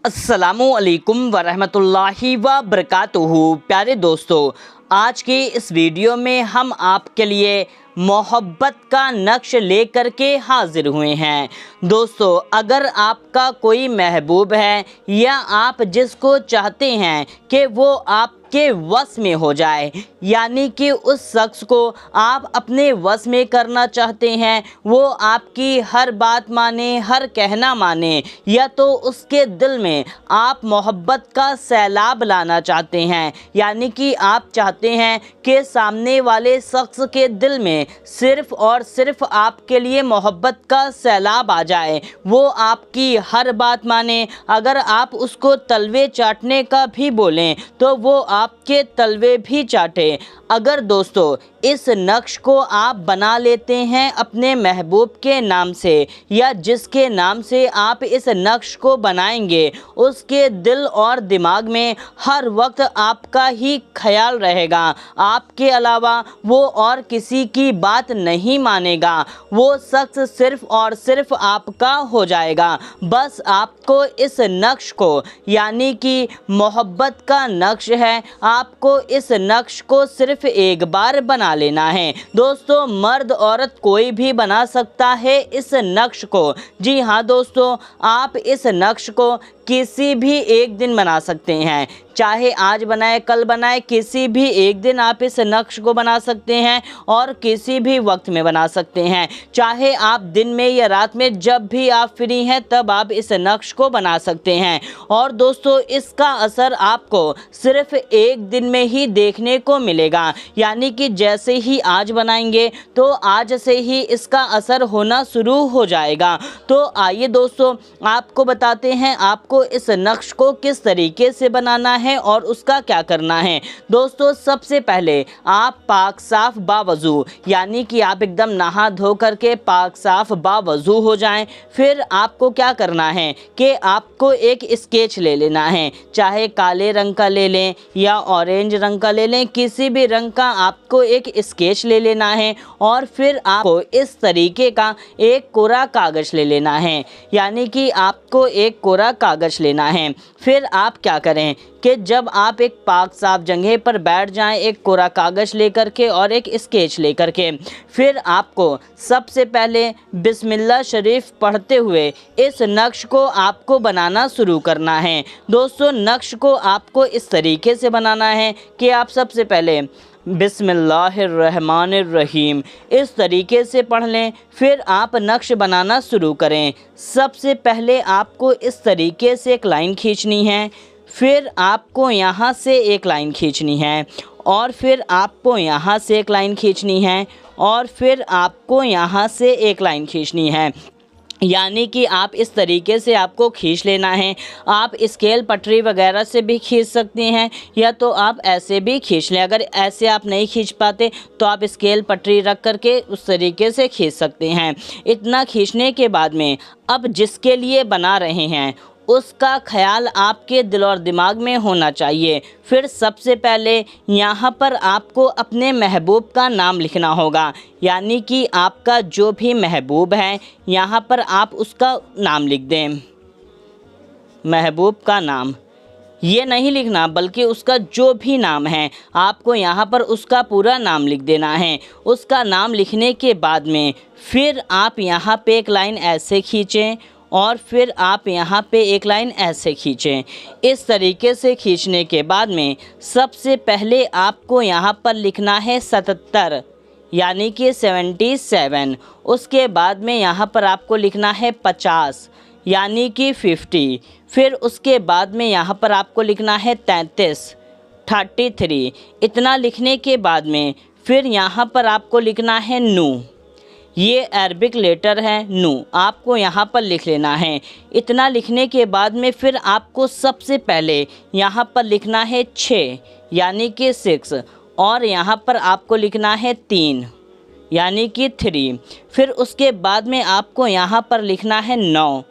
अस्सलामुअलैकुम वरहमतुल्लाहि व बरकातुहू। प्यारे दोस्तों, आज की इस वीडियो में हम आपके लिए मोहब्बत का नक्श लेकर के हाजिर हुए हैं। दोस्तों, अगर आपका कोई महबूब है या आप जिसको चाहते हैं कि वो आपके वश में हो जाए, यानी कि उस शख्स को आप अपने वश में करना चाहते हैं, वो आपकी हर बात माने, हर कहना माने, या तो उसके दिल में आप मोहब्बत का सैलाब लाना चाहते हैं, यानी कि आप चाहते हैं कि सामने वाले शख्स के दिल में सिर्फ़ और सिर्फ आपके लिए मोहब्बत का सैलाब आ जाए, वो आपकी हर बात माने। अगर आप उसको तलवे चाटने का भी बोलें तो वो आपके तलवे भी चाटे। अगर दोस्तों इस नक्श को आप बना लेते हैं अपने महबूब के नाम से, या जिसके नाम से आप इस नक्श को बनाएंगे, उसके दिल और दिमाग में हर वक्त आपका ही ख्याल रहेगा। आपके अलावा वो और किसी की बात नहीं मानेगा। वो शख्स सिर्फ़ और सिर्फ आपका हो जाएगा। बस आपको इस नक्श को, यानी कि मोहब्बत का नक्श है, आपको इस नक्श को सिर्फ एक बार बना लेना है। दोस्तों, मर्द औरत कोई भी बना सकता है इस नक्श को। जी हाँ दोस्तों, आप इस नक्श को किसी भी एक दिन बना सकते हैं, चाहे आज बनाए कल बनाए, किसी भी एक दिन आप इस नक्श को बना सकते हैं और किसी भी वक्त में बना सकते हैं। चाहे आप दिन में या रात में, जब भी आप फ्री हैं तब आप इस नक्श को बना सकते हैं। और दोस्तों, इसका असर आपको सिर्फ एक दिन में ही देखने को मिलेगा, यानी कि जैसे ही आज बनाएंगे तो आज से ही इसका असर होना शुरू हो जाएगा। तो आइए दोस्तों, आपको बताते हैं आपको इस नक्श को किस तरीके से बनाना है और उसका क्या करना है। दोस्तों, सबसे पहले आप पाक साफ बावजू, यानी कि आप एकदम नहा धो करके पाक साफ बावजू हो जाएं। फिर आपको क्या करना है कि आपको एक स्केच ले लेना है, चाहे काले रंग का ले लें या ऑरेंज रंग का ले लें, किसी भी रंग का आपको एक स्केच ले लेना है। और फिर आपको इस तरीके का एक कोरा कागज़ ले लेना है, यानी कि आपको एक कोरा कागज़ लेना है। फिर आप क्या करें कि जब आप एक पाक साफ जगह पर बैठ जाएं, एक कोरा कागज़ लेकर के और एक स्केच लेकर के, फिर आपको सबसे पहले बिस्मिल्लाह शरीफ पढ़ते हुए इस नक्श को आपको बनाना शुरू करना है। दोस्तों, नक्श को आपको इस तरीके से बनाना है कि आप सबसे पहले बिस्मिल्लाहिर्रहमानिर्रहीम इस तरीके से पढ़ लें। फिर आप नक्श बनाना शुरू करें। सबसे पहले आपको इस तरीके से एक लाइन खींचनी है, फिर आपको यहाँ से एक लाइन खींचनी है, और फिर आपको यहाँ से एक लाइन खींचनी है, और फिर आपको यहाँ से एक लाइन खींचनी है, यानी कि आप इस तरीके से आपको खींच लेना है। आप स्केल पटरी वगैरह से भी खींच सकते हैं, या तो आप ऐसे भी खींच लें। अगर ऐसे आप नहीं खींच पाते तो आप स्केल पटरी रख करके उस तरीके से खींच सकते हैं। इतना खींचने के बाद में अब जिसके लिए बना रहे हैं उसका ख्याल आपके दिल और दिमाग में होना चाहिए। फिर सबसे पहले यहाँ पर आपको अपने महबूब का नाम लिखना होगा, यानी कि आपका जो भी महबूब है यहाँ पर आप उसका नाम लिख दें। महबूब का नाम ये नहीं लिखना, बल्कि उसका जो भी नाम है आपको यहाँ पर उसका पूरा नाम लिख देना है। उसका नाम लिखने के बाद में फिर आप यहाँ पे एक लाइन ऐसे खींचें, और फिर आप यहाँ पे एक लाइन ऐसे खींचें। इस तरीके से खींचने के बाद में सबसे पहले आपको यहाँ पर लिखना है 77, यानी कि 77। उसके बाद में यहाँ पर आपको लिखना है 50, यानी कि 50। फिर उसके बाद में यहाँ पर आपको लिखना है 33। इतना लिखने के बाद में फिर यहाँ पर आपको लिखना है नू, ये अरबिक लेटर है नू, आपको यहाँ पर लिख लेना है। इतना लिखने के बाद में फिर आपको सबसे पहले यहाँ पर लिखना है 6, यानी कि 6, और यहाँ पर आपको लिखना है 3, यानी कि 3। फिर उसके बाद में आपको यहाँ पर लिखना है 9।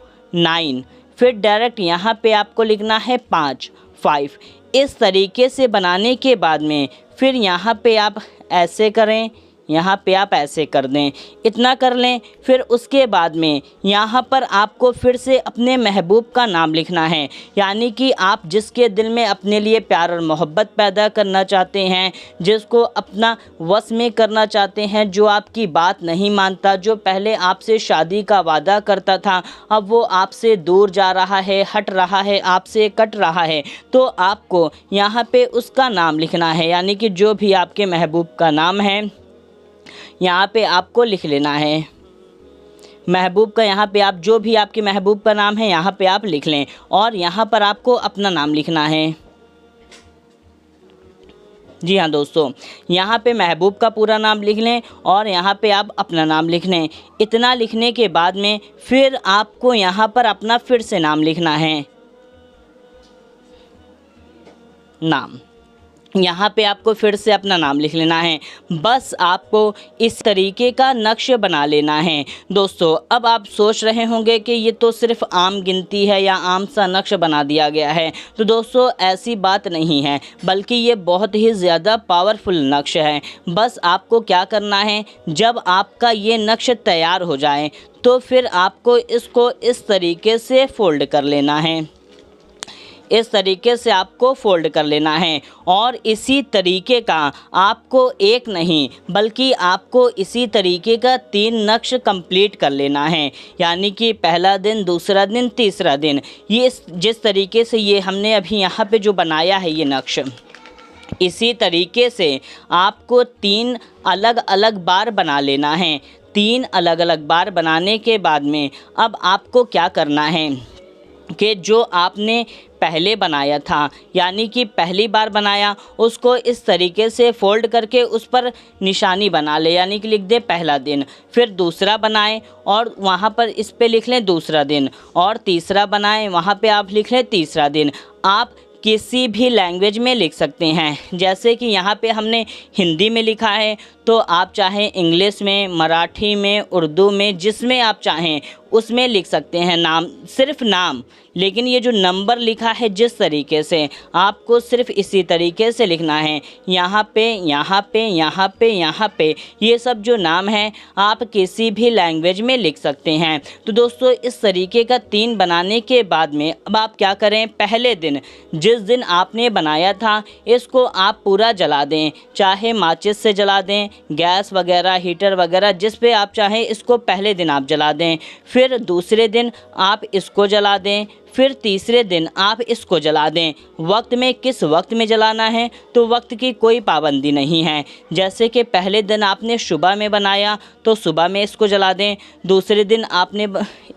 फिर डायरेक्ट यहाँ पे आपको लिखना है 5। इस तरीके से बनाने के बाद में फिर यहाँ पे आप ऐसे करें, यहाँ पे आप ऐसे कर दें, इतना कर लें। फिर उसके बाद में यहाँ पर आपको फिर से अपने महबूब का नाम लिखना है, यानी कि आप जिसके दिल में अपने लिए प्यार और मोहब्बत पैदा करना चाहते हैं, जिसको अपना वश में करना चाहते हैं, जो आपकी बात नहीं मानता, जो पहले आपसे शादी का वादा करता था, अब वो आपसे दूर जा रहा है, हट रहा है, आपसे कट रहा है, तो आपको यहाँ पे उसका नाम लिखना है, यानी कि जो भी आपके महबूब का नाम है यहाँ पे आपको लिख लेना है। महबूब का यहाँ पे आप जो भी आपके महबूब का नाम है यहाँ पे आप लिख लें, और यहाँ पर आपको अपना नाम लिखना है। जी हाँ दोस्तों, यहाँ पे महबूब का पूरा नाम लिख लें और यहाँ पे आप अपना नाम लिख लें। इतना लिखने के बाद में फिर आपको यहाँ पर अपना फिर से नाम लिखना है। नाम यहाँ पे आपको फिर से अपना नाम लिख लेना है। बस आपको इस तरीके का नक्श बना लेना है। दोस्तों, अब आप सोच रहे होंगे कि ये तो सिर्फ आम गिनती है या आम सा नक्श बना दिया गया है। तो दोस्तों, ऐसी बात नहीं है, बल्कि ये बहुत ही ज़्यादा पावरफुल नक्श है। बस आपको क्या करना है, जब आपका ये नक्श तैयार हो जाए तो फिर आपको इसको इस तरीके से फ़ोल्ड कर लेना है। इस तरीके से आपको फ़ोल्ड कर लेना है, और इसी तरीके का आपको एक नहीं बल्कि आपको इसी तरीके का 3 नक्श कंप्लीट कर लेना है, यानी कि पहला दिन, दूसरा दिन, तीसरा दिन। ये जिस तरीके से ये हमने अभी यहाँ पे जो बनाया है ये नक्श, इसी तरीके से आपको 3 अलग अलग बार बना लेना है। 3 अलग अलग बार बनाने के बाद में अब आपको क्या करना है कि जो आपने पहले बनाया था, यानी कि पहली बार बनाया, उसको इस तरीके से फ़ोल्ड करके उस पर निशानी बना ले, यानी कि लिख दे पहला दिन। फिर दूसरा बनाएं और वहाँ पर इस पे लिख लें दूसरा दिन, और तीसरा बनाएं, वहाँ पे आप लिख लें तीसरा दिन। आप किसी भी लैंग्वेज में लिख सकते हैं, जैसे कि यहाँ पे हमने हिंदी में लिखा है, तो आप चाहें इंग्लिश में, मराठी में, उर्दू में, जिसमें आप चाहें उसमें लिख सकते हैं नाम, सिर्फ नाम। लेकिन ये जो नंबर लिखा है जिस तरीके से, आपको सिर्फ इसी तरीके से लिखना है। यहाँ पे, यहाँ पे, यहाँ पे, यहाँ पे, ये सब जो नाम हैं आप किसी भी लैंग्वेज में लिख सकते हैं। तो दोस्तों, इस तरीके का 3 बनाने के बाद में अब आप क्या करें, पहले दिन जिस दिन आपने बनाया था इसको आप पूरा जला दें, चाहे माचिस से जला दें, गैस वगैरह, हीटर वगैरह, जिस पे आप चाहें इसको पहले दिन आप जला दें। फिर दूसरे दिन आप इसको जला दें, फिर तीसरे दिन आप इसको जला दें। वक्त में किस वक्त में जलाना है, तो वक्त की कोई पाबंदी नहीं है। जैसे कि पहले दिन आपने सुबह में बनाया तो सुबह में इसको जला दें। दूसरे दिन आपने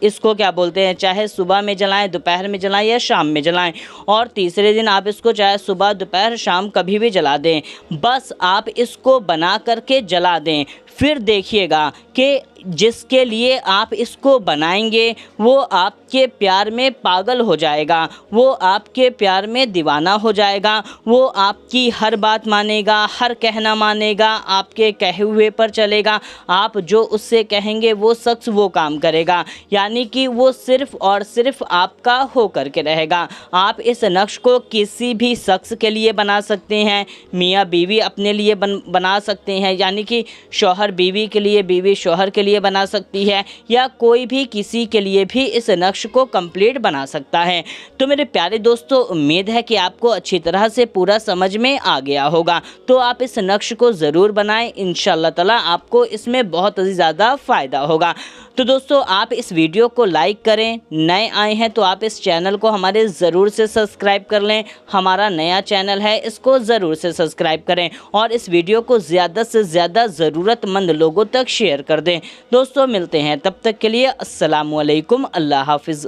इसको क्या बोलते हैं, चाहे सुबह में जलाएं, दोपहर में जलाएं या शाम में जलाएं, और तीसरे दिन आप इसको चाहे सुबह, दोपहर, शाम कभी भी जला दें। बस आप इसको बना करके जला दें। फिर देखिएगा कि जिसके लिए आप इसको बनाएंगे वो आपके प्यार में पागल हो जाएगा, वो आपके प्यार में दीवाना हो जाएगा, वो आपकी हर बात मानेगा, हर कहना मानेगा, आपके कहे हुए पर चलेगा। आप जो उससे कहेंगे वो शख्स वो काम करेगा, यानी कि वो सिर्फ़ और सिर्फ आपका हो करके रहेगा। आप इस नक्श को किसी भी शख्स के लिए बना सकते हैं, मियाँ बीवी अपने लिए बना सकते हैं, यानी कि शौहर बीवी के लिए, बीवी शौहर के लिए बना सकती है, या कोई भी किसी के लिए भी इस नक्श को कंप्लीट बना सकता है। तो मेरे प्यारे दोस्तों, उम्मीद है कि आपको अच्छी तरह से पूरा समझ में आ गया होगा। तो आप इस नक्श को ज़रूर बनाएं, इंशाअल्लाह ताला आपको इसमें बहुत ही ज़्यादा फ़ायदा होगा। तो दोस्तों, आप इस वीडियो को लाइक करें, नए आए हैं तो आप इस चैनल को हमारे ज़रूर से सब्सक्राइब कर लें। हमारा नया चैनल है, इसको ज़रूर से सब्सक्राइब करें, और इस वीडियो को ज़्यादा से ज़्यादा ज़रूरतमंद लोगों तक शेयर कर दें। दोस्तों, मिलते हैं, तब तक के लिए अस्सलामु अलैकुम, अल्लाह हाफिज़।